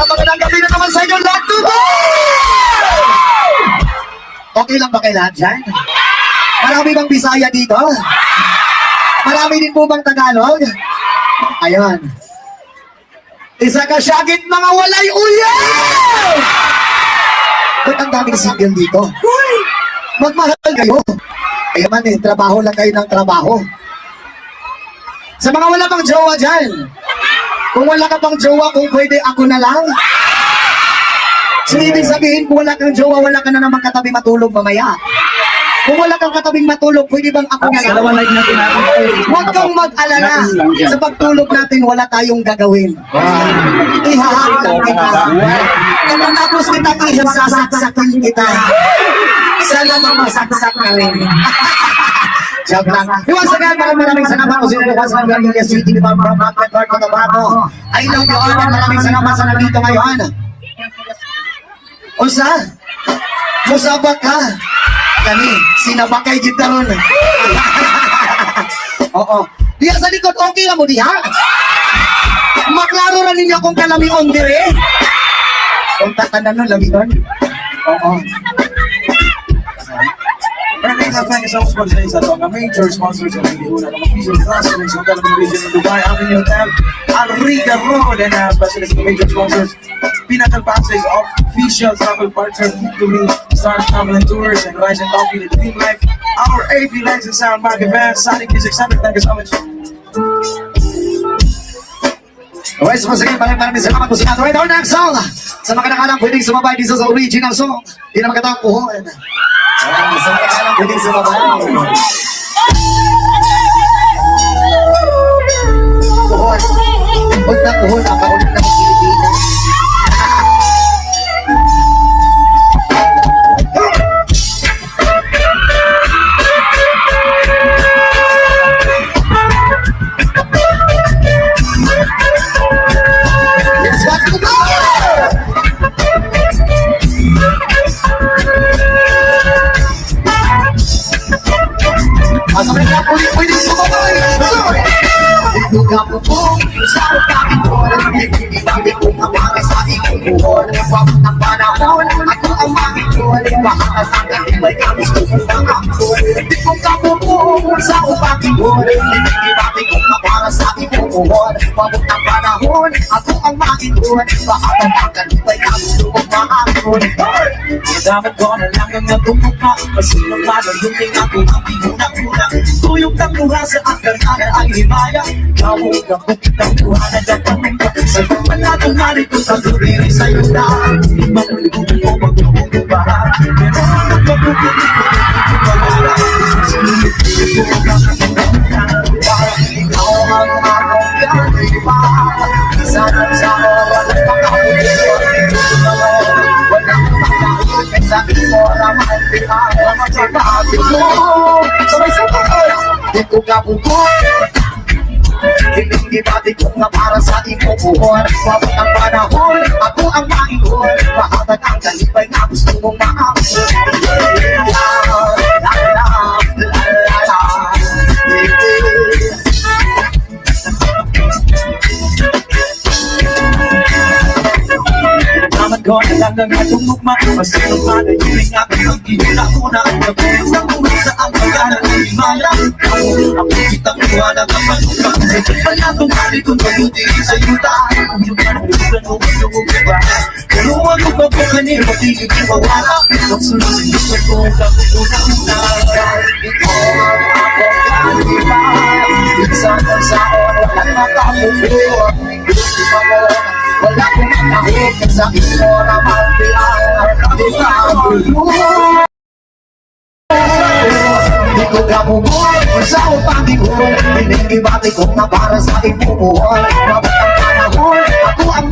Magandang gabi na naman sa inyo lahat. Okay lang ba kayo lahat dyan? Marami bang Bisaya dito? Marami din po bang Tagalog? Ayan. Isa ka syagit mga walay uyaw! Ba't ang daming single dito? Magmahal kayo. Kaya man eh, trabaho lang kayo ng trabaho. Sa mga wala pang jowa dyan, kung wala ka pang jowa, kung pwede ako na lang. So, ibig sabihin, kung wala kang jowa, wala ka na naman katabi matulog mamaya. Kung wala kang katabing matulog, pwede bang ako na lang? Huwag kang mag-alala. Sa pagtulog natin, wala tayong gagawin. Ihahak lang kita. Kapatapos kita, ihasasaksakin kita. Sana mamasaksak ka rin. Joke lang. Once again, maraming salamat po sa inyo. Once again, Galia City, Barbara, Market, Cotabato. I love you all. Maraming salamat sa nandito ngayon. Usa? Musabak ka? Kani, sinabakay kita ron. Oo. Diya sa likod, okay na mo diha? Maklaro na ninyo kung kalamion dire. Kung tatanan nun, lamion. Oo. Maraming thank you so much for today's mga major sponsors ng Lihuna ng official classmates ng Calabang Region in Dubai, Avenue Tam, Alriga Road, and especially sa major sponsors, Pinnacle Passes, official travel partner, Victory, Stars Travel and Tours, and Rise and Coffee, the Team Life, our AV Lights and Sound Mark Event, Sonic Music Center. Thank you so much. Okay, so sige, maraming salamat po sa atin. Right, our next song. Sa mga nakalang pwedeng sumabay dito sa original song. Hindi na magkatawang puhon. Sa mga nakalang pwedeng sumabay. Puhon. Huwag na puhon. Ang kaulit ng Pilipinas. Pwede sumabay. Ito ka po po sa utakit ko. Hindi ko para sa iyong buhon. Wabot ng panahon, ako ang makikon. Makakasanggat, iba'y kamis ko sa kakon. Ito ka po po sa utakit ko. Hindi ko para sa iyong buhon. Wabot ng panahon, ako ang makikon. Makakasanggat, iba'y kamis ko sa kakon. Dapat ko na lang ang natumuka. Masinong malulungin ako ang pinunang-una. Tuyong ng luha sa akal-akal ang himaya. Kawag ang bukit ng luha na dapat mong sa palatong narito sa duriri sa iyo na. Hindi makulibutin mo maglububaha. Pero ang magbukit ko pagkakala. Sinulipin ko ang nakakita. Parang ikaw ang akong kaniba. Sana sa walang pakakulit. Walang pakakulit. Sabi mo naman pinahal ang sinabi mo. Sabay-sabay ko. Di ko kapupot. Hindi ko nga para sa iyong buhon. Wabot ang panahon, ako ang maingon. Mahatag ang kalipay na gusto mong maamon. Naman ko na lang ang atong mukma. Masino pa na yun ang aking ang ginuna-una. Nagulong ng buhay sa ang pagkanan ng himala. Ako kitang iwanan ang manuka. Palatong hari kung mabuti sa yuta. Kung yung panulugan mo magluwag ba. Pero huwag mo pa po kanil, matigil yung mawala. Magsunod yung ko kakutunang-una. Ikaw ang akong kaniba. Minsan ang saon, walang makamulo. Gusto pa mo, wala kong makahit. Sa ino naman bilang di ka bulo. Di ko kabubuhay sa upang igulo. Pinigibati ko na para sa ibubuhay. Mabot ang panahon, ako ang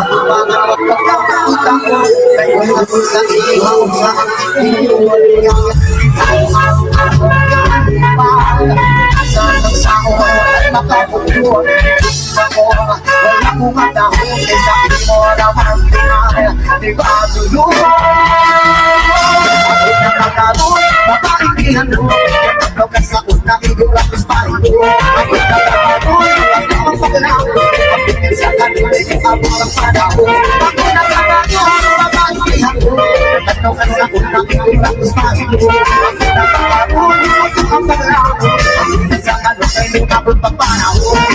Pagkakautang ko, kayo ako sa ihaw sa Sanang sa ako at makapupuan ako, wala kong matahong isa mo naman di ba tulungan? Ako na nakaloy, mapaikihan mo Ikaw ka sa unang higura ko sa pahiyo Ako na nakaloy, ang paglaw Pagpingin sa kanila, abot ang panahon Ako na nakaloy, mapaikihan mo Ikaw ka sa unang higura ko sa pahiyo Ako na nakaloy, ang paglaw Pagpingin sa kanila, abot ang panahon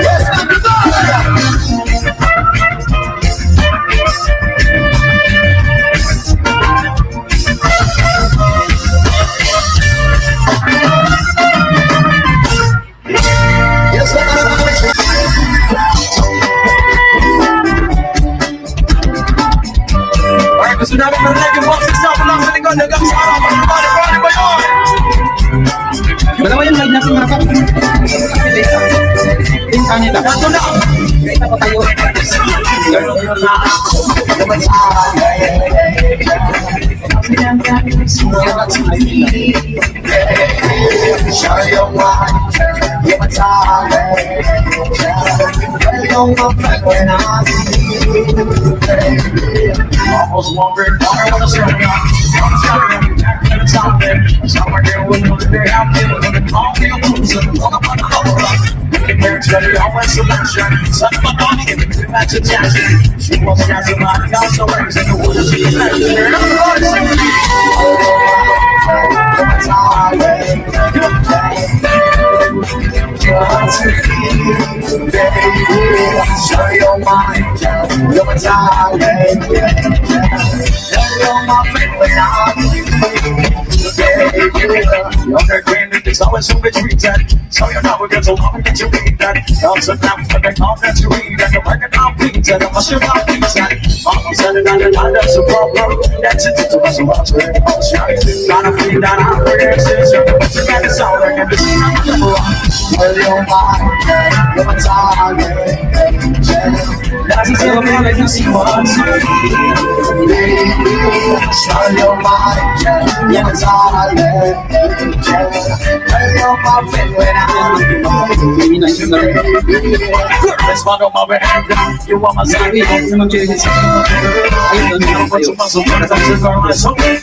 Yes, happy Yes, Alright, gusto namin marinig yung boses na mula sa likod hanggang sa harapan. Paano ba yun? Dalawa yung live natin mga kapatid. Yung kanila. Ito na! Kita ko tayo. Almost wondering why I wanna slow down. I'm sorry, somewhere there will know that they have been when it's all the illusion. Walk up on the cover up. Looking there, study always selection. Son of a body, give me too much attention. She wants to have somebody else to raise in the woods. She's a legend. Show your mind, you're my darling. You're my favorite. Younger granddad is always so retreated. So you know it gets along that you read that. Loves a nap for the calm that you read. And the record completed. I must have not been said. Almost said it on the line, that's a problem. That's it to us, what's very much. Gotta feel that I'm pretty sincere. But you got to sound like I'm just not the one. Well, you're mine, you're my darling. That's a tell me like you see what's Show your mind, you're my darling. You're my favorite. Let's find out my behavior. You want my side. Sabi, huwag naman siya rin sa ayun, You put your muscle on it, I'm just going to so good.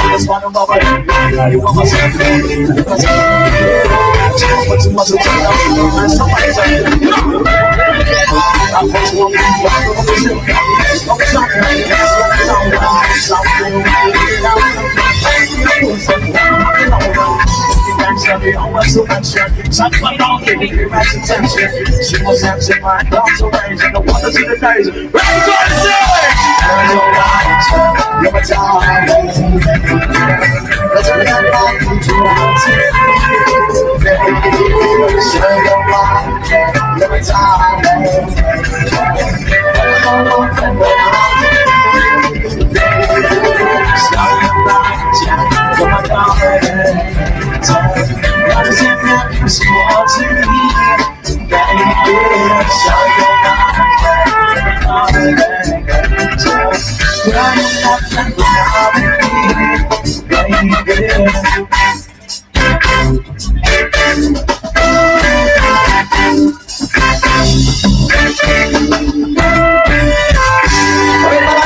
Let's find out my behavior. You want my side. Put your muscle on it, I'm so I'm just one she was absent my dogs away and the wonders of the days. Everybody say! You're my darling. Let's bring it back to us. Show your mind, you're my darling. You're my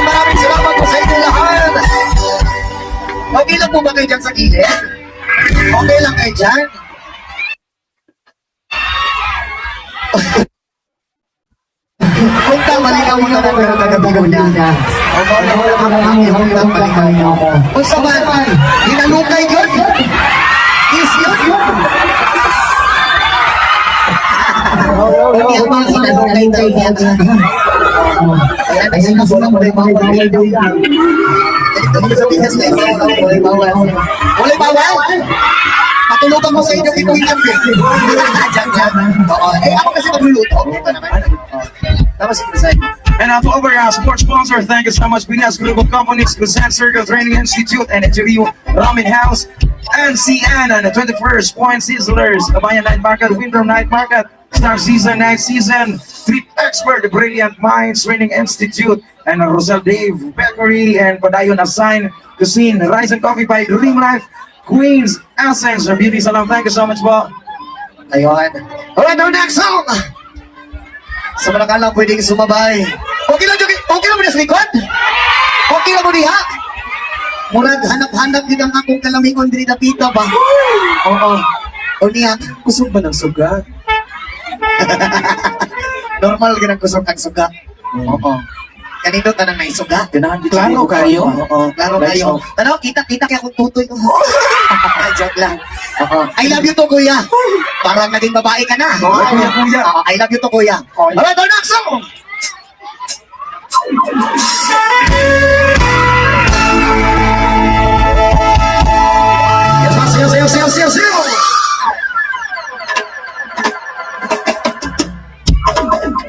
Maraming salamat po sa inyo lahat. Okay lang po ba kayo dyan sa gilid? Okay lang kayo dyan? Kung kamaligaw mo na pero nagabigaw na. O ba na wala kang hangin lang maligaw mo. Kung sa man, hinalukay yun. Is yun. Hindi ang mga hinalukay tayo yan. Kaya kasi nasulang mo na yung mga bawal daw yan. Ito mo sa business na ito, walay bawal. Walay bawal? Patulugan mo sa inyo ito yung Diyan. Oo. Eh, ako kasi magluluto. Ito naman. Tapos sige. And to our support sponsor, thank you so much, Pinas Global Companies, Cruzan Circle Training Institute, and Echerio Ramen House, NCN, and the 21st Point Sizzlers, Kabayan Night Market, Winter Night Market, Star Season, Night Season, Trip Expert, the Brilliant Minds Training Institute, and Rosal Dave Bakery, and Padayon Assign Cuisine, Rice and Coffee by Dream Life, Queens Essence, Beauty Salon. Thank you so much po. Ayun. Alright, our next song. Sa mga lang pwedeng sumabay. Okay lang mo na sa likod? Okay lang mo niya? Murag hanap-hanap din ang akong kalamikon din na pita ba? Oo. O niya, kusog ba ng sugat? Normal ganang kusog ang sugat. Oo. Kanino tanang na isuga? Klaro kayo? Oo, klaro kayo. Ano, kita kaya akong tutoy ko. Joke lang. Oo. I love you to, kuya. Parang naging babae ka na. Oo, kuya. Oo, I love you to, kuya. Alright, our next song! Yes.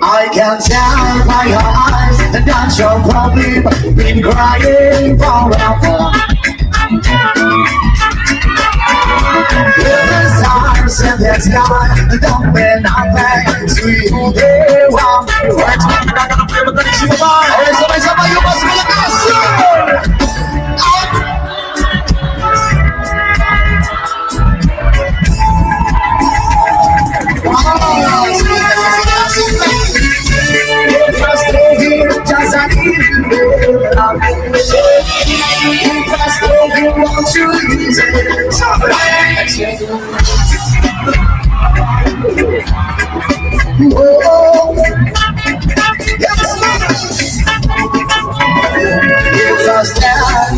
I can tell by your eyes that you're probably been crying forever. The stars in the sky don't mean nothing to you. They want me right. Okay, sabay-sabay yung mas malakas.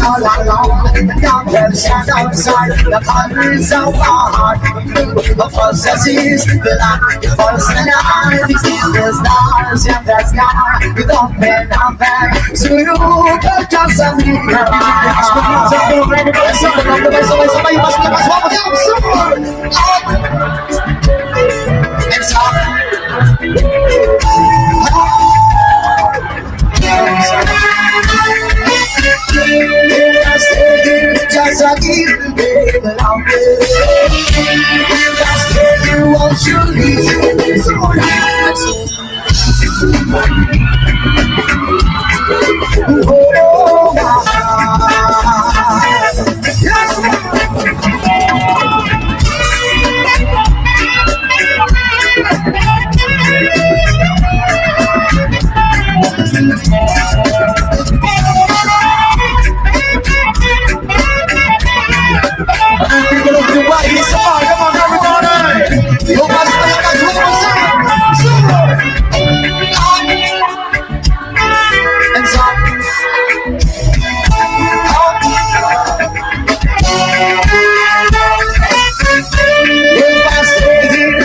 All alone, down the shadow inside the hundreds of our heart. The possesses the light, the personalities, the stars in the sky. We don't mean nothing to you, but just a little just a little bit longer. Just if you want to leave, so oh,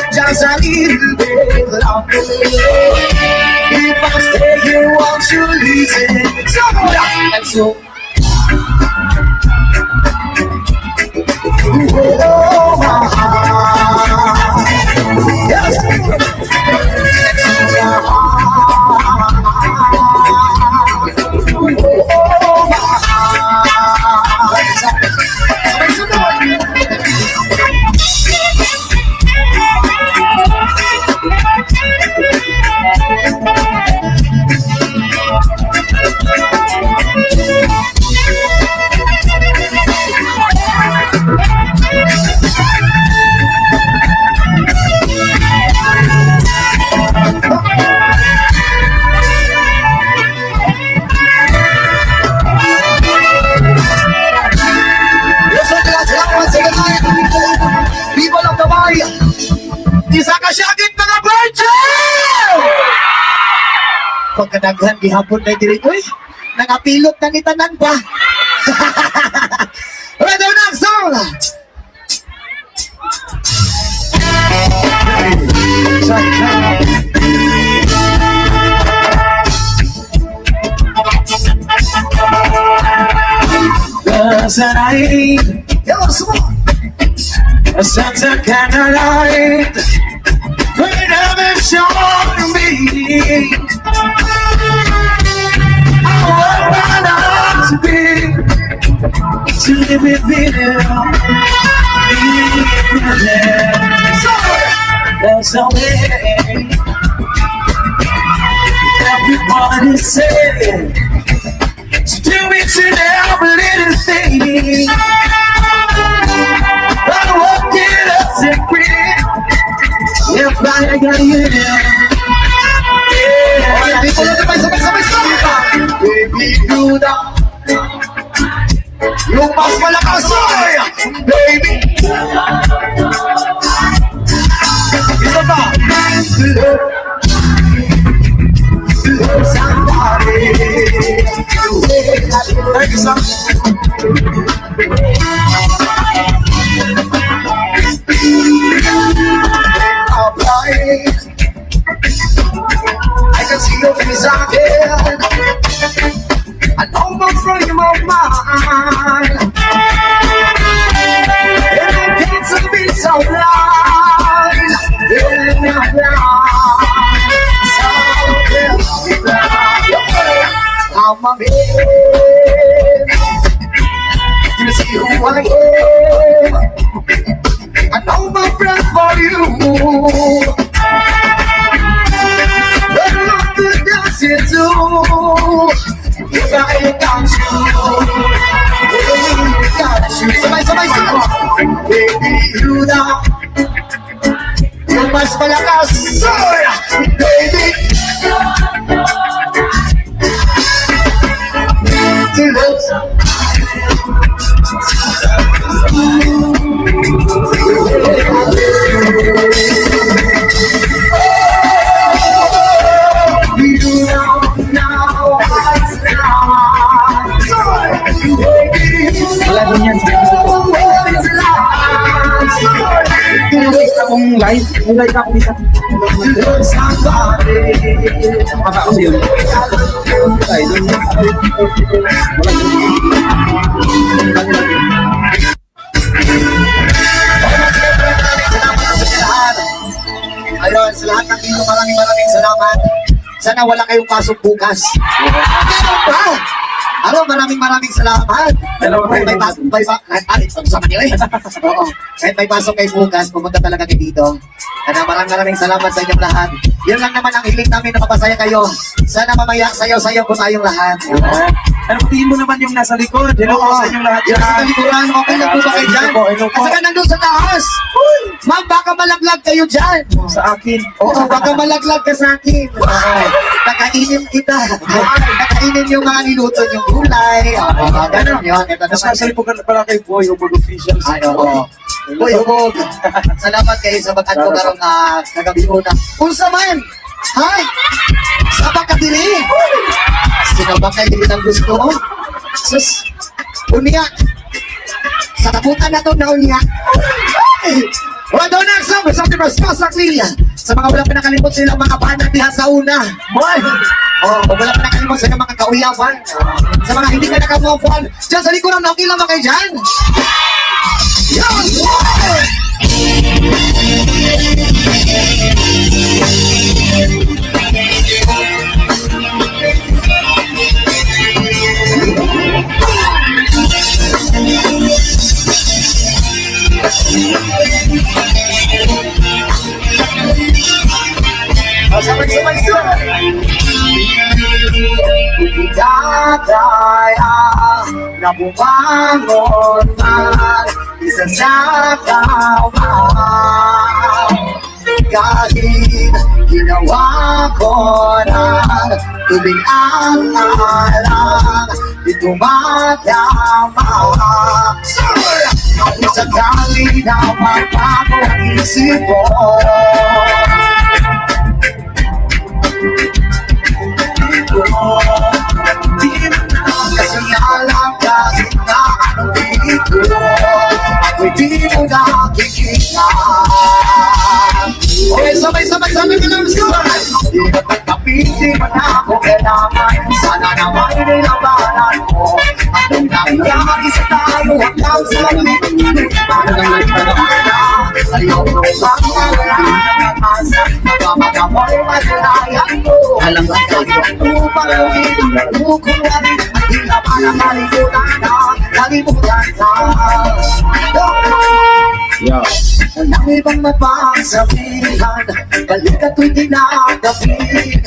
just a little bit longer. If I stay here, won't you listen? So, and so. Oh, my heart. Yes. Oh, my people of the Maya, isa ka syagit mga virgin! Pagkadaghan gihapon na diri ko nangapilot na ni tanan pa. Ready na song! Santa Candlelight, freedom is shown to me. I want my life to be, to live within it. There's no way. Everybody say to do each and every little thing. But what did I say? If I got you there. Okay, people na sabay-sabay. Baby, do that. Yung mas malakas, oy! Baby. Isa pa. Love somebody. Thank you, sir. I can see your face again. I know my frame of mind. And I get to be so blind. And I'm blind. So blind. I'm a man. You see who I am. I know my breath for you. But what good does it do if I ain't got you? Ain't got you. Sabay-sabay sila. Baby, you know. Yung mas malakas, oy! Baby. To love you know now what's love. Wala din yan. Kung live, kung live ako dito. Baka kasi yun. Ay, doon. Wala din. Ayun, sa lahat ng dito, maraming salamat. Sana wala kayong pasok bukas. Meron pa! Ano, maraming salamat. Kahit may pasok nila eh. Oo. Kahit may pasok kayo bukas, pumunta talaga kayo dito. Kaya maraming salamat sa inyong lahat. Yun lang naman ang hiling namin na mapasaya kayo. Sana mamaya sayaw-sayaw po tayong lahat. Ano, tingin mo naman yung nasa likod. Hello po sa inyong lahat. Yung sa kalikuran, okay lang po ba kayo dyan? Hello po. Kasi ka nandun sa taas. Ma'am, baka malaglag kayo dyan. Sa akin. Oo, baka malaglag ka sa akin. Nakainin kita. Nakainin yung mga niluto yung gulay. Ganun yun. Ito naman. Especially po pala kay Boy, Ubod Officials. Ay, oo. Boy, hubog. Salamat kayo sa bagat ko karong kagabi una. Unsa man? Hay! Sa pagkabili? Sino ba kayo din ang gusto mo? Sus, unya. Sa taputan na to na unya. Wala na sa Paspasak Lilia. Sa mga wala pinakalimot silang mga banat diha sa una. Boy! Oh, wala pinakalimot silang mga kauyawan. Sa mga hindi ka nakamove on. Diyan sa likuran, okay lang ba kayo dyan? Yan! Sabay-sabay. Ikagaya na bumangon man isa sa kawan. Kahit ginawa ko ng tubig ang alam, di tumatama. Sa kali na magbago ang isip ko. Kasi alam kahit na anong dito, ako'y di mo nakikita. Okay, sabay-sabay ka lang sa di na pagkapiti man ako kailangan. Sana naman nilabanan mo. Anong nangyari sa tayo hanggang sa langit. Ayoko bang wala ng asa. Magmamagamoy masalayan ko. Alam ko ito. Upang kukuhanin at di na para kalimutan na kalimutan ka. Yo. Walang ibang mapagsabihan, balik at to'y tinatapin.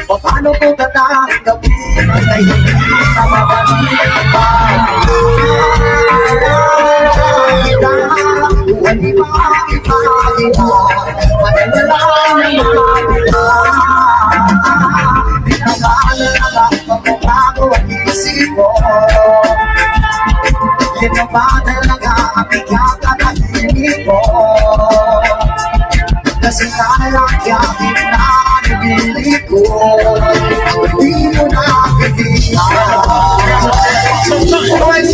Paano ko tatanggapin ay hindi na mabalikan pa? Hindi makikita, madala ng mga kita. Pinag-aalala, pagbabago ang isip ko. Yan ang ba talaga ang bigat at ang hinig ko? Kasi nalakyakin na nabili ko. Hindi mo nakikita. Sabay!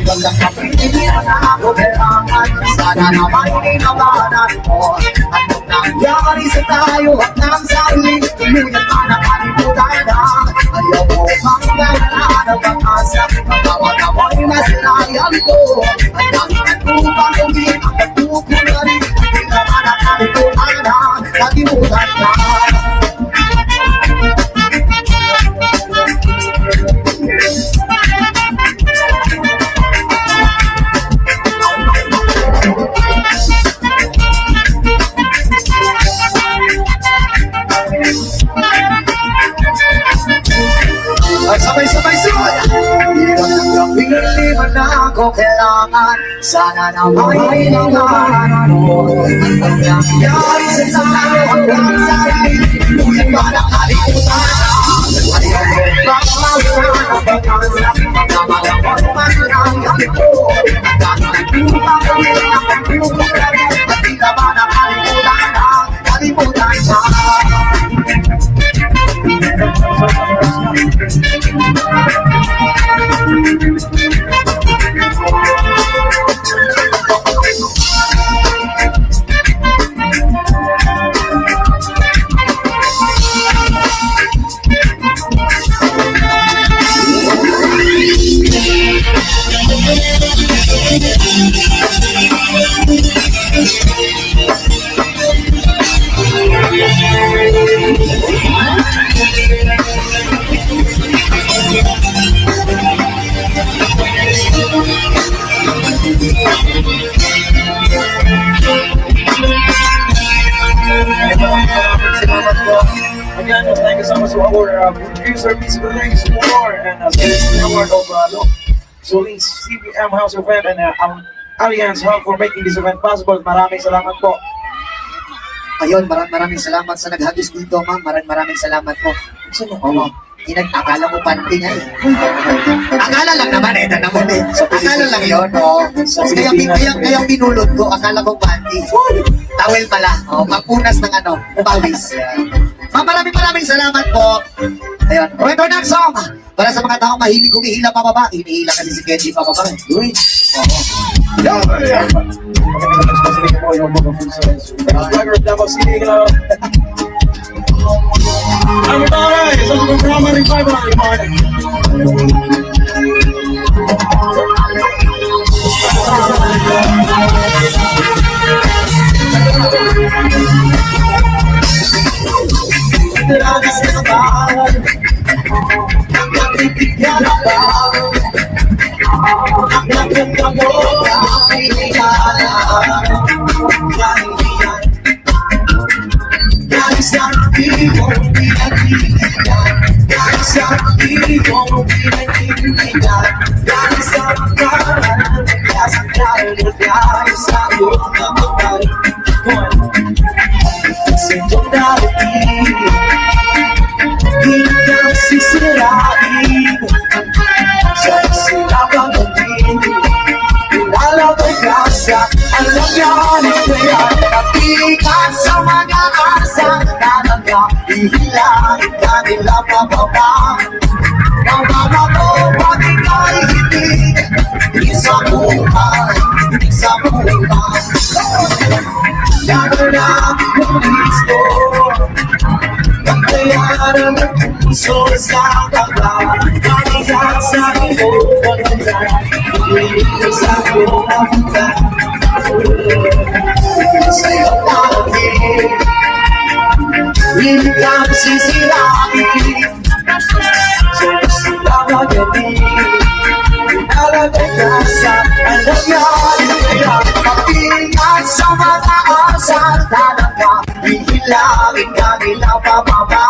Walang kapitilihan na ako kailangan. Sana naman inabanan mo. Anong nangyari sa tayo at nang sa uling tuluyan pa na kalimutan na. Ayaw mo mang gawala ng pag-asa. Pagkawag amoy masilayan ko. Ang dahil at upang ulit ang pagkukunarin. Hindi naman ang kalimutan na. Kalimutan na. Sabay! Hindi mo na ako kailangan. Sana naman ay nanganan mo. Ang nangyari sa tayo hanggang sa hindi ba nakalimutan na? Ayaw mo bang mawala ng pag-asa? Pagkamala mo masalayan ko. Ang nakalimutan ko rin ang pagkukulan. At di na ba nakalimutan na? Kalimutan na. Again, thank you so much to our producer, Mr. Rings War, and the award of Solis CBM House Event and Alliance Hub for making this event possible. Maraming salamat po. Ayun, maraming salamat sa naghagis dito, ma'am. Maraming salamat po. Oo. Akala mo panty niya eh. Akala lang naman eh, akala lang yun, no? Kaya binulot ko, akala ko panty. Towel pala, pagpunas ng pawis. Ma'am, maraming salamat po. Ayun, ito na ang song. Para sa mga taong mahilig humihila pababa. Hinihila kasi si Kenji pababa. Uy. I'm alright, so we're drama revival on the morning. Hihilahin ka nila pababa. Ang mga mo, pag ika'y hindi sa buhay. Lalo na ang gusto. Pagkayaran ng puso sa kaba. Pagkayaran sa iyo, pagkayaran. Hindi sa iyo, pagkayaran. Sa'yo na pag-asa. Alam yan, kaya mag-ingat sa mga asal. Talaga, hihilangin ka nila pababa.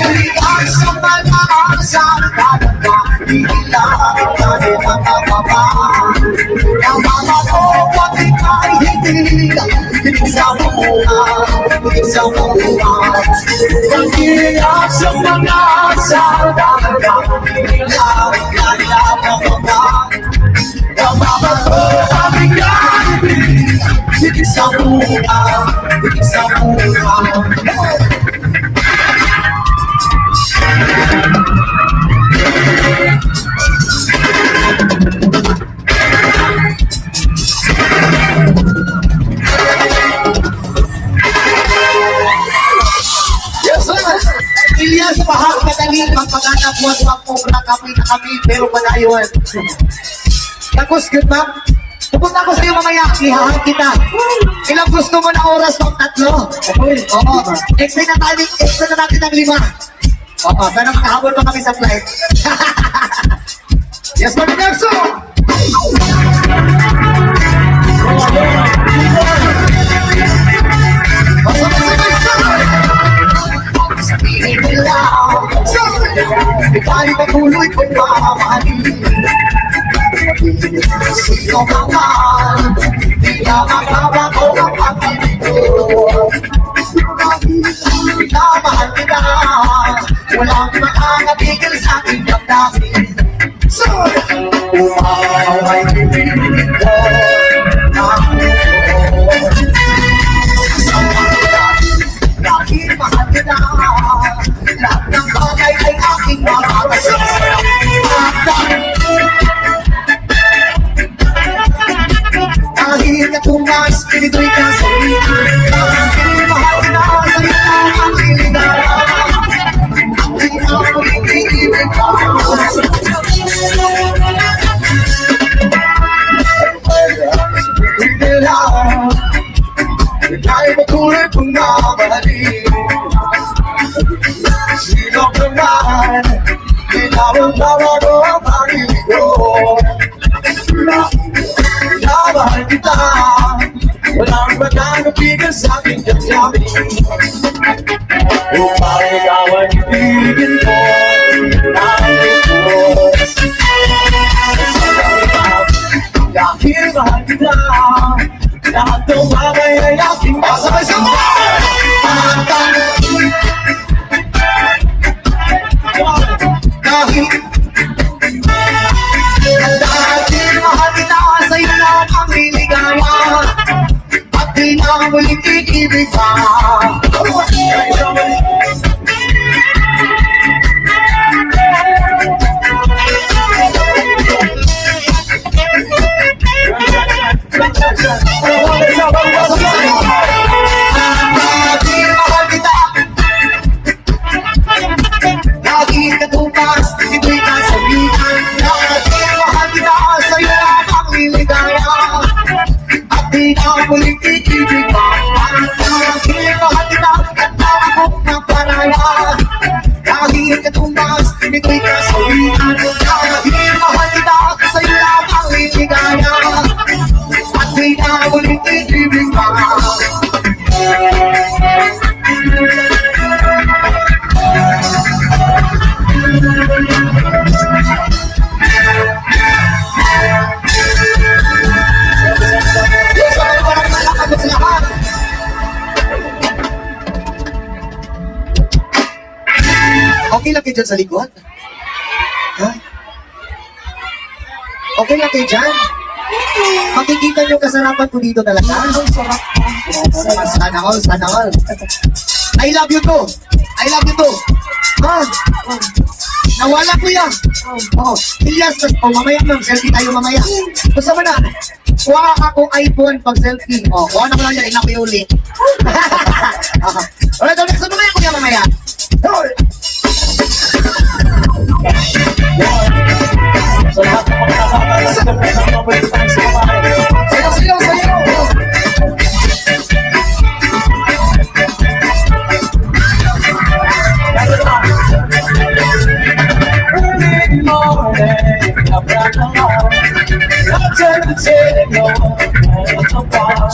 Hihilangin sa mga asal. Talaga, hihilangin ka nila pababa. Ang mga ko, pati ay hindi sa bunga, sa bunga. Pag-iyak sa mga asal. Talaga, hihilangin ka nila pababa. Ang mga ko, pati ay hindi sa bunga, sa bunga. Yes, sir! Ilyas, pahag madali, magpagana buwan sa pumra kami na kami, pero malayon. Tapos, good ma'am. Pupunta ko sa'yo mamaya, ihahag kita. Ilang gusto mo na oras pang 3? Oo. Extend na natin ng 5. Oo, sana makahabol pa kami sa flight. Yes, Mami Nelson! Sabihin nila, ika'y patuloy kong mamahalin. Sino ka man, di na magbabago ang pag-ibig ko. Minamahal kita, walang makakapigil sa aking damdamin. So, umaw ay pipilin ko ng dahil mahal kita, lahat ng bagay ay aking makakasasarap. Dahil katumas, pinito'y kasabihin. Dahil mahal kita, sa'yo lang ang piligara. Di na muling iibig ka. Sabihin nila, ika'y patuloy kong mamahalin. Sino ka man, di na magbabago ang pag-ibig ko. Minamahal kita, walang magkakapigil sa aking damdamin. Upang ikaw ay ibigin ko ng Diyos. Dahil mahal kita, lahat ng bagay ay aking masasama. Dahil mahal kita, sa'yo lang ang liligaya. At di na muling iibig ka. Dahil mahal kita, lagi katupas, ito'y kasabihan. Dahil mahal kita, sa'yo lang ang liligaya. At di na muling iibig ka. Dahil mahal kita, kanta akong naparaya. Dahil katupas, ito'y kasabihan. Dahil mahal kita, sa'yo lang ang liligaya. At di na muling iibig ka. Yes, maraming salamat sa lahat. Okay lang kayo dyan sa likod? Ha? Okay lang kayo dyan? Makikita niyo kasarapan ko dito talaga? Sana all, sana all. I love you too. I love you too. Ha? Nawala ko yan. Oh, Ilyas, mamaya ma'am, selfie tayo mamaya. Gusto mo na? Kuha akong iPhone pag selfie. Oh, kuha na ko lang yan, ina ko yung uli. Alright, gusto mo kuya mamaya? Sa lahat ng mga kasama sa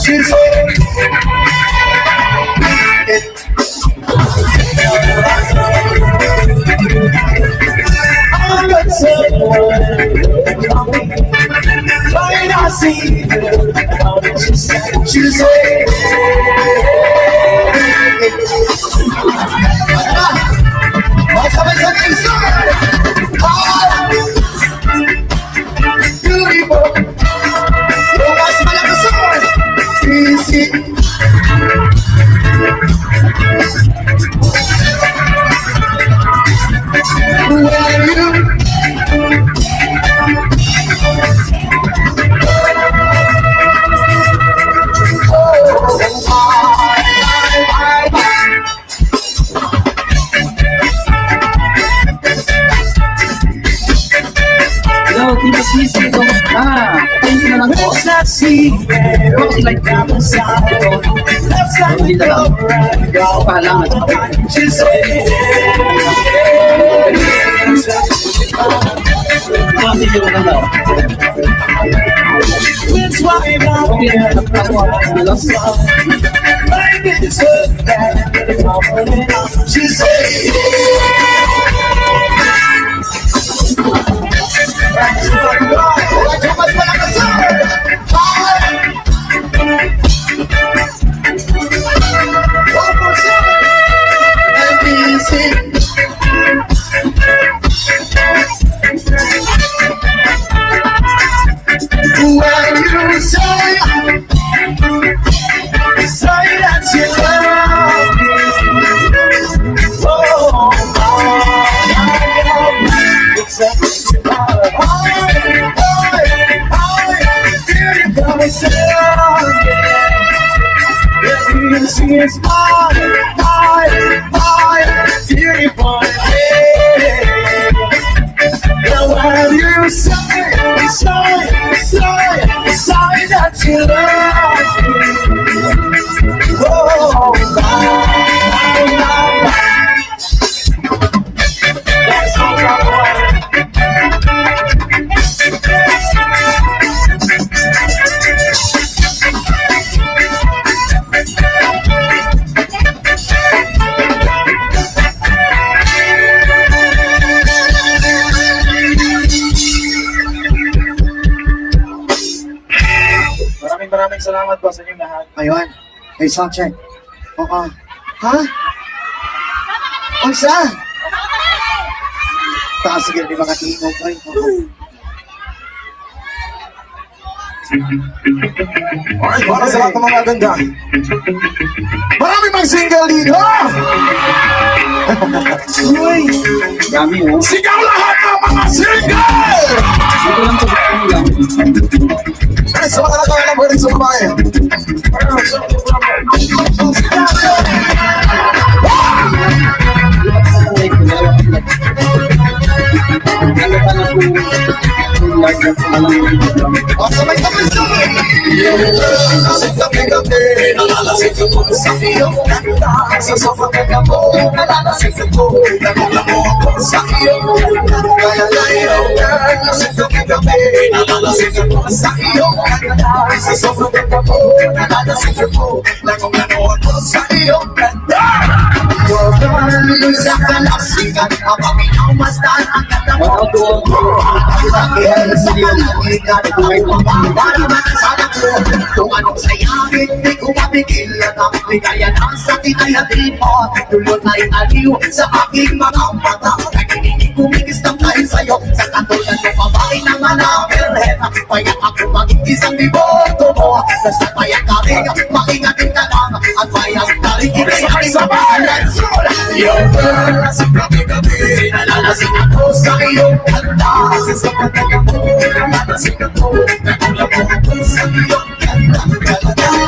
She's She's sabay-sabay, sir! Beautiful! Yung mas malakas, sir! Easy! Who are you? Hello, Tito Sisi, kamusta? Thank you na lang po. Let's not see it. Bakit like Let's not Hindi na lang. go. Paalam. She's saying Hindi ko na lang. it's why I'm Okay, napasok ako na lang. She's saying Yung mas malakas, sir! One more, sir! And easy! When you say that you love me. Oh, it's a beautiful song. This is my beautiful day. Now when you say that you love me. Oh, my. That's all I want. Maraming salamat po sa inyong lahat. Ayun. Hey, sound check. Oo. Ha? Unsa? Taas sige, di mga tingog. Ay, oo. Alright, para sa lahat ng mga ganda. Maraming mga single dito! Uy! Dami, oh. Sigaw lahat ng mga single! Dito lang po. Dito lang. Ay, sa mga nagkaya ng pwede sa babae. O, sabay-sabay, sabay! Sa kalasigan, ang masdan ang Wow, doon. sa kalasigan, para manasada ko, kung anong sayangin, di ko mapigil at ang ligaya ng sa tinayatin mo. Tulot na aliw sa aking mga mata, nakikinig kumikis ng tayo sa'yo, sa katulad ng babae na manapirhen, payak ako maging isang liboto mo, basta payak ka rin, maingatin ka lang, at payak ka rin, sabay-sabay! Yung girl, sa gabi-gabi, nalalasing ako sa iyong kanta. Sa pagkakas mo, nalalasing ako, nakulang mo ako sa iyong kanta.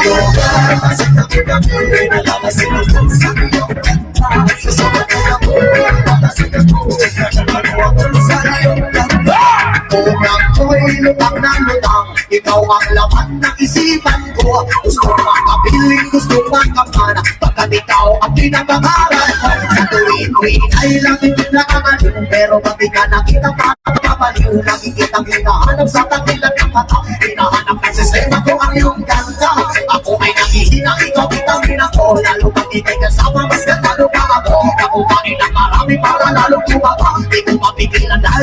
Yung girl, sa gabi-gabi, nalalasing ako sa iyong kanta. Sa pagkakas mo, nalalasing ako, nakulang mo ako sa iyong kanta. Kung ako'y lutang na lutang, ikaw ang laman ng isipan ko. Gusto makapiling, gusto makamana, pagkat ikaw ang pinapangalan ko. Sa tuwing ay langit na nakakaliw, pero pati ka nakita mapapaliw, nakikitang hinahanap sa kabilang ng mata, hinahanap ng sistema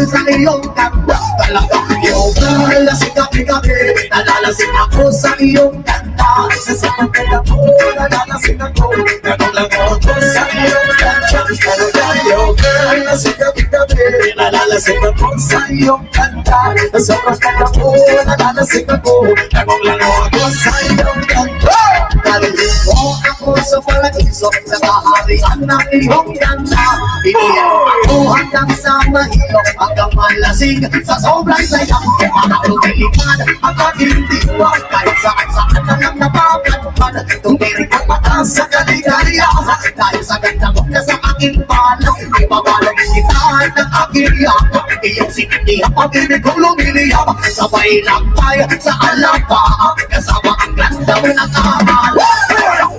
dahil sa iyong ganda. Talaga, yo girl, lasing gabi-gabi, nalalasing ako sa iyong ganda. Sa sabang ganda mo, nalalasing ako, ganun lang ako sa iyong ganda. Talaga, yo girl, lasing gabi-gabi, nalalasing ako sa iyong ganda. Sa sabang ganda mo, nalalasing ako, ganun lang ako sa iyong ganda. Nalilin mo ako sa paraiso, sa kaharian ng iyong ganda. Iniyak ako hanggang sa mahilo, hanggang malasing sa sobrang saya. Para lumilipad ang aking diwa, kahit saan na lang napapagpad. Tumirik ang mata sa kaligayahan, dahil sa ganda mo na sa aking balang. Ipabalang kita ng aking yakap, iyong sinindihang pag-ibig kong lumiliyap. Sabay lampay sa alapa, kasama ang ganda mo ng amal.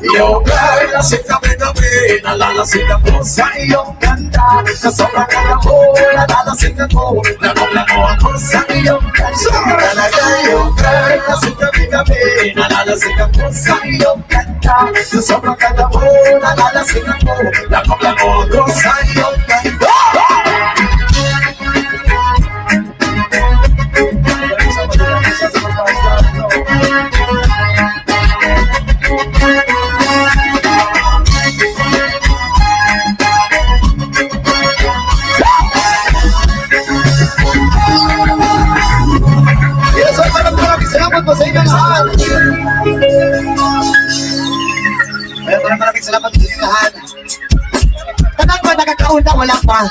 Yo girl, lasing gabi-gabi, nalalasing ako sa iyong ganda. Sa sobrang ganda mo, nalalasing ako, lango-lango ako sa iyong ganda. Talaga yo girl, lasing gabi-gabi, nalalasing ako sa iyong ganda. Sa sobrang ganda mo, nalalasing ako, lango-lango ako sa iyong ganda. Yes, maraming salamat po sa inyo lahat. Maraming salamat po sa inyo lahat. Tagal ba nakakaon na? Wala pa.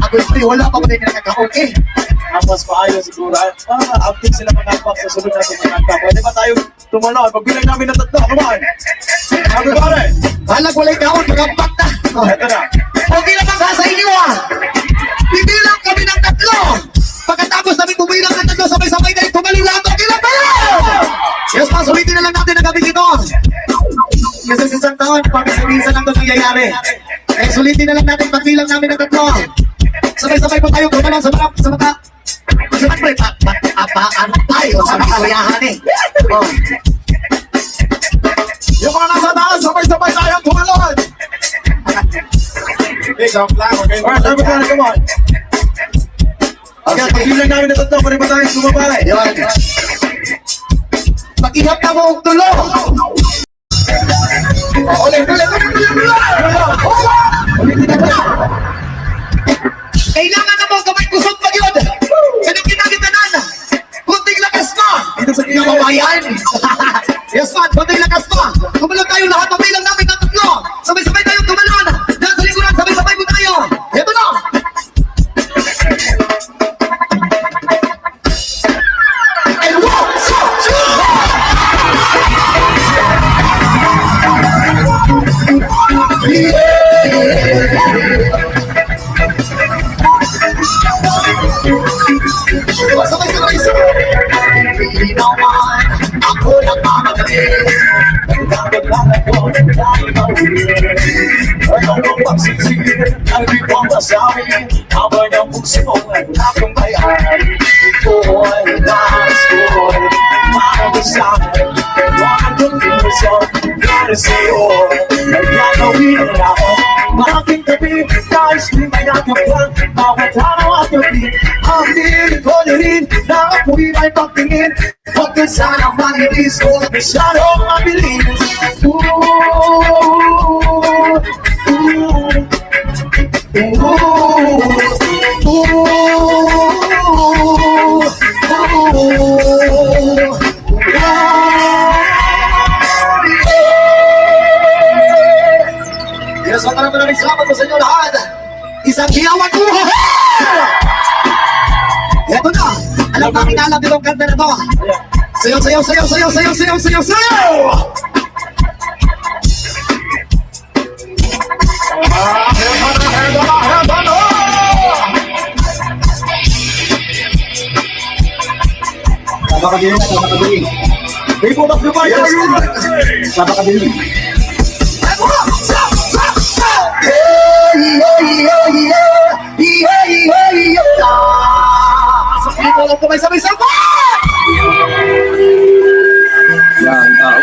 Agostoy, wala pa mo din nakakaon eh. Mas maayo siguro. Para active sila mag-unpack sa sunod natin mag-unpack. Pwede ba tayo tumano? Pagbilang namin ng tatlo, come on! Ano ba rin? Halag wala'y kaon, mag-unpack na. Ito na. Okay naman ka sa inyo ah. Bibilang kami ng tatlo. Pagkatapos namin bumilang ng tatlo, sabay-sabay na tumaling lahat. Okay na ba? Yes pa, sulitin na lang natin ang gabi dito. Kasi sa isang taon, pag-isa-isa lang ito nangyayari. Eh, sulitin na lang natin pagbilang namin ng tatlo. Sabay-sabay po tayo gumalang sa mga siyempre, ano tayo sa mga kayahan eh. Oh. Yung mga nasa taas, sabay-sabay tayo tumalon! Hey, jump lang, okay? Alright, tayo ba come on? Okay, pagbilang namin ng tatlo, pwede ba tayo sumabay? Yun. Pag-ihap na mo ang tulo. Ulit. Kailangan na mo kamay kusog pa yun. Ganun ginagitanan. Kunting lakas pa. Dito sa gilid. Nakawayan. Yes man, kunting lakas pa. Kumalon tayo lahat. Pabilang namin ng tatlo. Sabay-sabay tayong tumalon. Dahil sa likuran, sabay-sabay po tayo. Ito na. And one, two, sabay-sabay. Hindi naman ako nagmamagaling. Ano pagsisig ang di pa masabi habang ang puso ay akong bayari. Ko'y nais ko'y makabasahin. Huwag ang luso, para sa'yo ay gagawin ang lahat. Malaking gabi, nais di may nakapag bawat araw at gabi. Ang piling ko na rin na ako'y may pagtingin. Huwag ka sana manilis ko, masyadong mabilis. Yes, maraming salamat po sa inyo lahat. Isang hiyawan mo. Ito na. Alam namin na alam nitong kanta na to. Sayaw, sayaw, sayaw, sayaw, sayaw, sayaw, sayaw, sayaw! Napakadili. People of the fighters! Napakadili. Sabay-sabay-sabay! Yan, tao.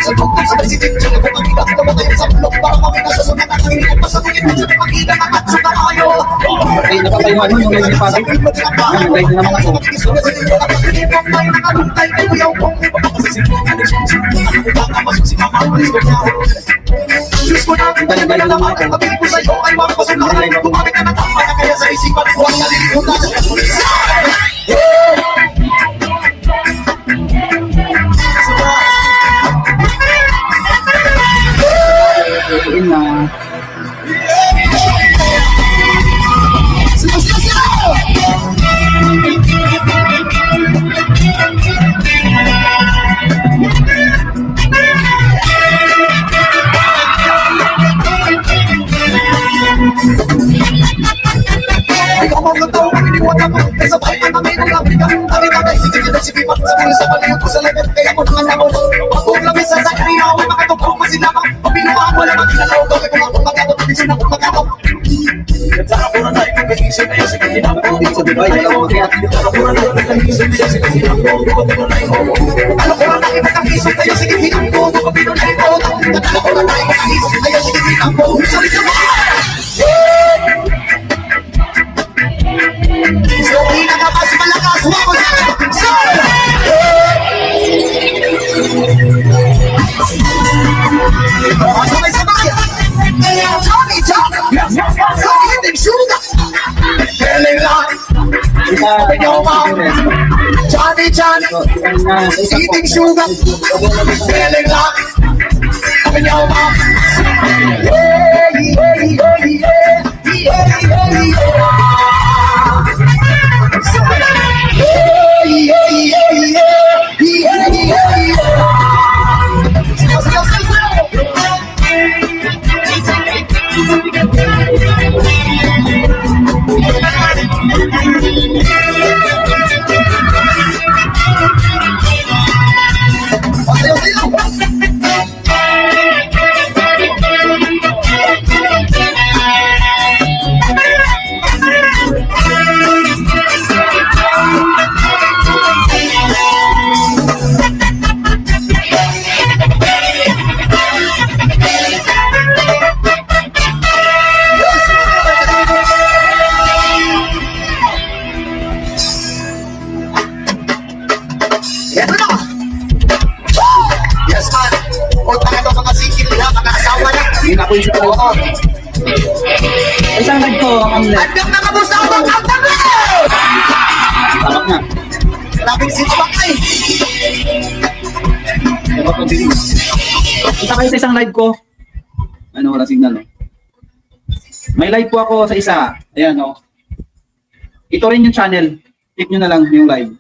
sa bukong sa basitin Diyan ako makita ko matayo sa bulok para kami nasusunod at nanginig pa sa bukit sa pagkita ng at suka kayo Ay, napatayuan mo yung may parang. Ang guide na naman ako. Diyos ko na, talaga naman ang kapili ko sa'yo ay mapasulahan Tumamit ka na tama na kaya sa isipan huwag nalilimutan Yun na. Sino, sino, sino? Ikaw ang tao ang iniwan ako Kaya sa bahay na may nung lamig ka Amin ka guys, sige na sige Sa muli sa palayo ko sa lagat Kaya mo naman ako Pag-uong lamig sa sakri na ako Mga tupong masinama Pabinumaan mo lang ang kinalaw Gawin ko nga kung magato Bisin akong magato Sana po na tayo kag-isip Kaya sige tinampo Dito sa Dubai, wala ko kaya. Sana po na tayo kag-isip Kaya sige tinampo Ano ko lang tayo magkakisok Kaya sige hinampo Kung pinulay mo Ano ko lang tayo magkakisok Kaya sige hinampo Sorry sa mga So, pinakamas malakas Wako sa So! Sabay-sabay Johnny, Johnny So, hindi suga Feeling like Open your mouth Johnny, Johnny Eating sugar Feeling like Open your mouth Yeah, yeah, yeah, yeah Yeah, yeah, yeah Ito na! Yes, man! Punta na ito mga sikil na, mga asawa na! Hindi na ako yung sito. Oo! Isang guide ko, ang left. Hanggang nakabusabang ang tabi! Tamak na. Grabing sinabakay! Kita kayo sa isang live ko. Ano, wala signal, no? May live po ako sa isa. Ayan, no? Ito rin yung channel. Click nyo na lang yung live.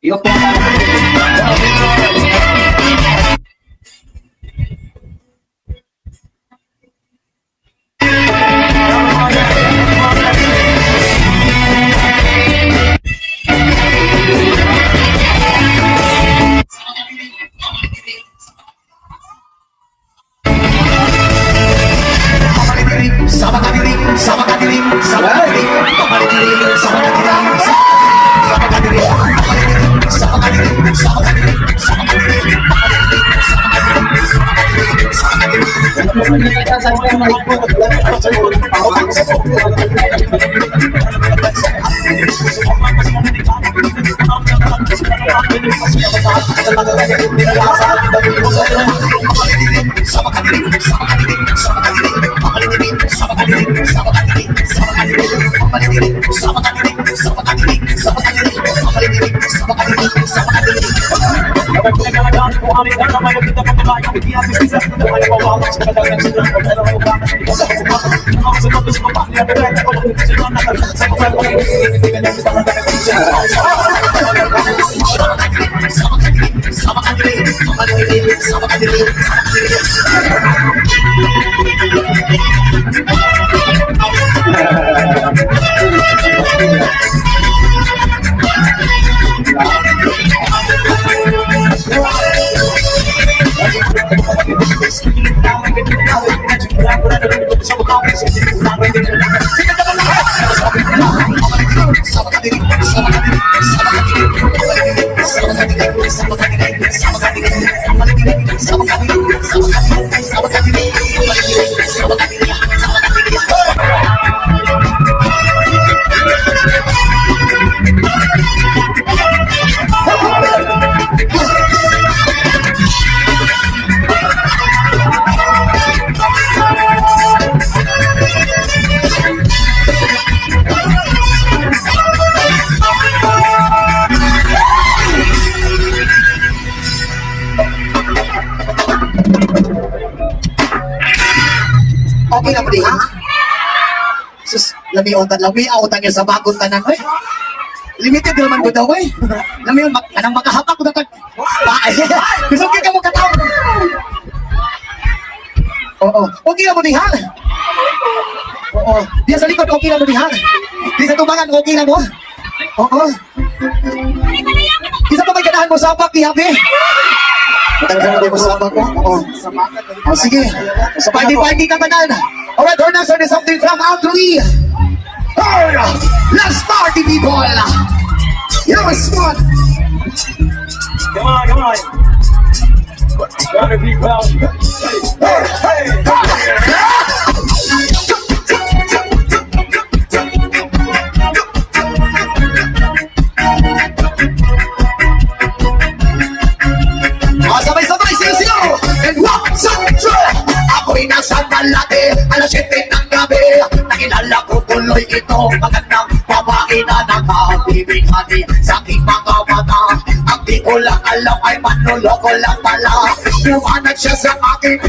I-off po ang Sama kadiring, sama kadiring, sama kadiring, sama kadiring, sama kadiring, sama kadiring, sama kadiring, sama kadiring, sama kadiring, Okay na mo diha? Sus, lami-outan niya sa bagong tanan, oy. Limited naman ko daw, oy. Lami yun, anang makahapak ko na tag... Gusto ka mo kataw. Oo, okay na mo diha? Oo, diya sa likod, okay na mo diha? Di sa tubangan, okay na mo? Oo. Isa pa may ganahan mo sa apak, Happy? Talaga mo sa apak ko? Oo. Oh, sige. Sa party ka tanan. Alright, our next one is something from Outry. Let's party, people! Yes, man! Come on, come on. Gotta be proud. Hey, Sabay-sabay, siyo-siyo! And 1, 2, 3! Ako'y nasa malaki, alas 7 ng gabi. Nakilala ko tuloy ito, magandang babae na nakakibigani sa aking mga mata. Ang di ko lang alam ay manloloko lang pala. Lumanag siya sa akin,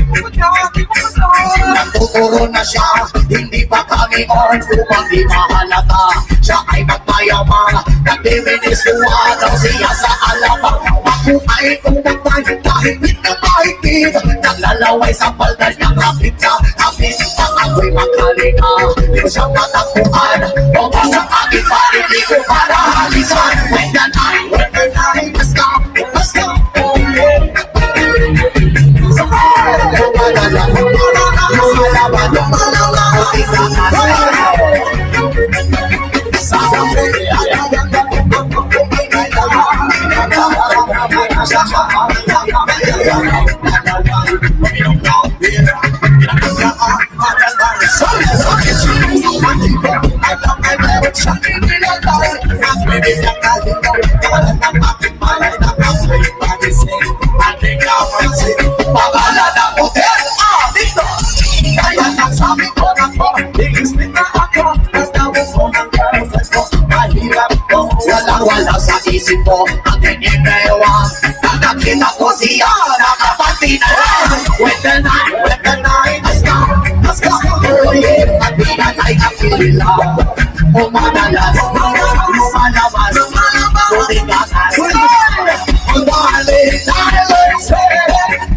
nagtuturo na siya, hindi pa kami on upang di mahalata. Siya ay magmayamang, nagdiminiswa daw siya sa alamang. Ako ay kumapay, mahigpit na mahigpit, naglalaway sa palda niyang hapit na hapit. Ang ako'y magkalina, di ko siya matakbuhan. O sa aking panig, di ko para halisan. When the night, let's go, let's go. Pangalan ng hotel, dito. Kaya nagsabi ko na po, i-split na ako. Natawag ko ng girlfriend ko, mahirap ko. Walang-wala sa isip ko, ang inimewa. Nang nakita ko siya, nakapanti na lang. With the night, let's go. At pinatay ang pila. Umadalas, lumalabas, tuligakas. Darling,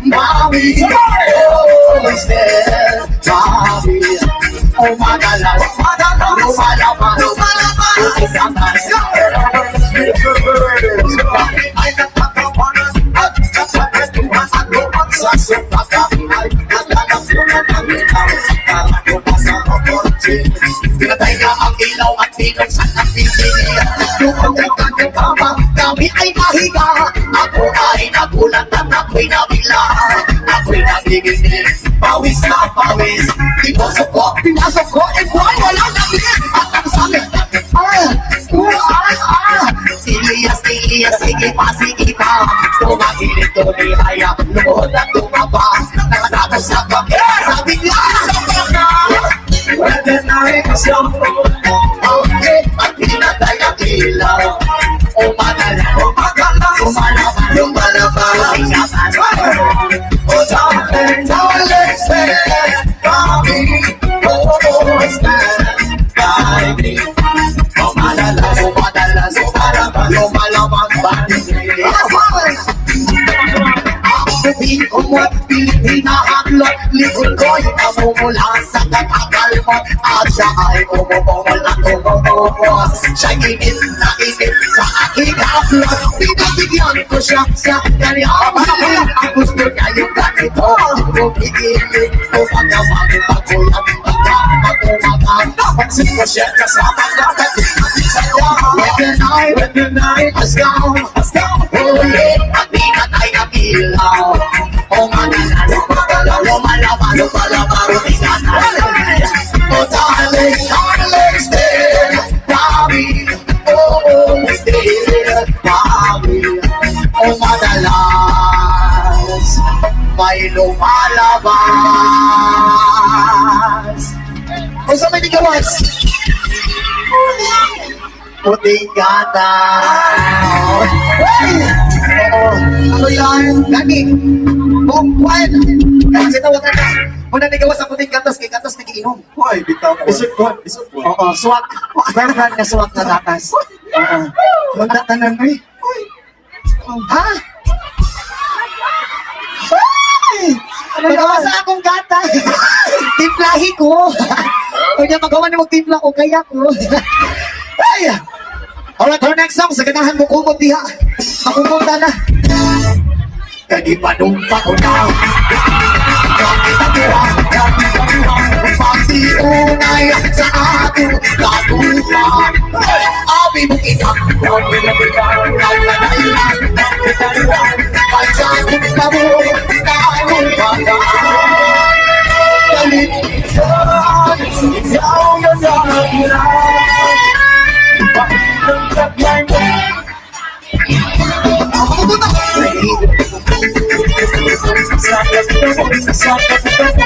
Mommy, always there, Mommy. Umadalas, lumalabas, tuligakas. Ay nagkakawanan at nagkakaduhan at lumagsas sa pagkakulay. Naglalap ko na ng ilaw at parang lumasa ang kotse. Pinatay na ang ilaw at binuksan ang pinili. Lumagay ka ng kama, kami ay nahiga. Ako ay nagulat at ako'y nabigla. Ako'y nagiginig, pawis na pawis. Pinasok ko, eh boy, wala nabigit. At ang sabi, Iyas, sige pa. Tumagilid, tumihaya, lumuhod at tumaba. Nakatapos sa kami, sabi niya sa pagka. When the night is young, okay, at pinatay ang ilaw. Lumalabas, darling, stand by me. Oh, stand by me. Lumalabas, sabihin ko mo't pinahadlot. Likod ko'y namumula sa katagal mo. At siya ay umumungol at umumungos. Siya'y init na init sa aking hablot. Pinabigyan ko siya sa kanya. Ang gusto niya yung ganito. Pumigilin ko pagkabagin pagulat. Pagkamagulat. Napansin ko siya kasama natin. When the night has gone, oh yeah. o madalas may lumalabas. O sa may ligawas? Puting gata. Hey! Oo. Ano yan? Gani. Bongkwan. Kasi tawag ka na. Muna ligawas sa puting gatas, kay gatas nagiinom. Hoy, bitaw ko. Isip ko. Oo, swak. Meron na swak na gatas. Oo. Manda tanan mo eh. Ha? Hey! Magawa sa akong gata. Timplahi ko. O niya magawa ni mo timpla ko, kaya ko. Hey! Alright, our next song, sa ganahan mo kumot diha. Makumunta na. Kanipanumpa ko na. Gamit ang tira, gamit ang tira. Pagtiunay sa ating katupan. Abi mong itak, gamit ang tira. Naglalailan, pagsakot pa mo, taong bata. Galit, Ikaw na nakilang Bakit taglay mo makumunta. Sa katawan, sa katawan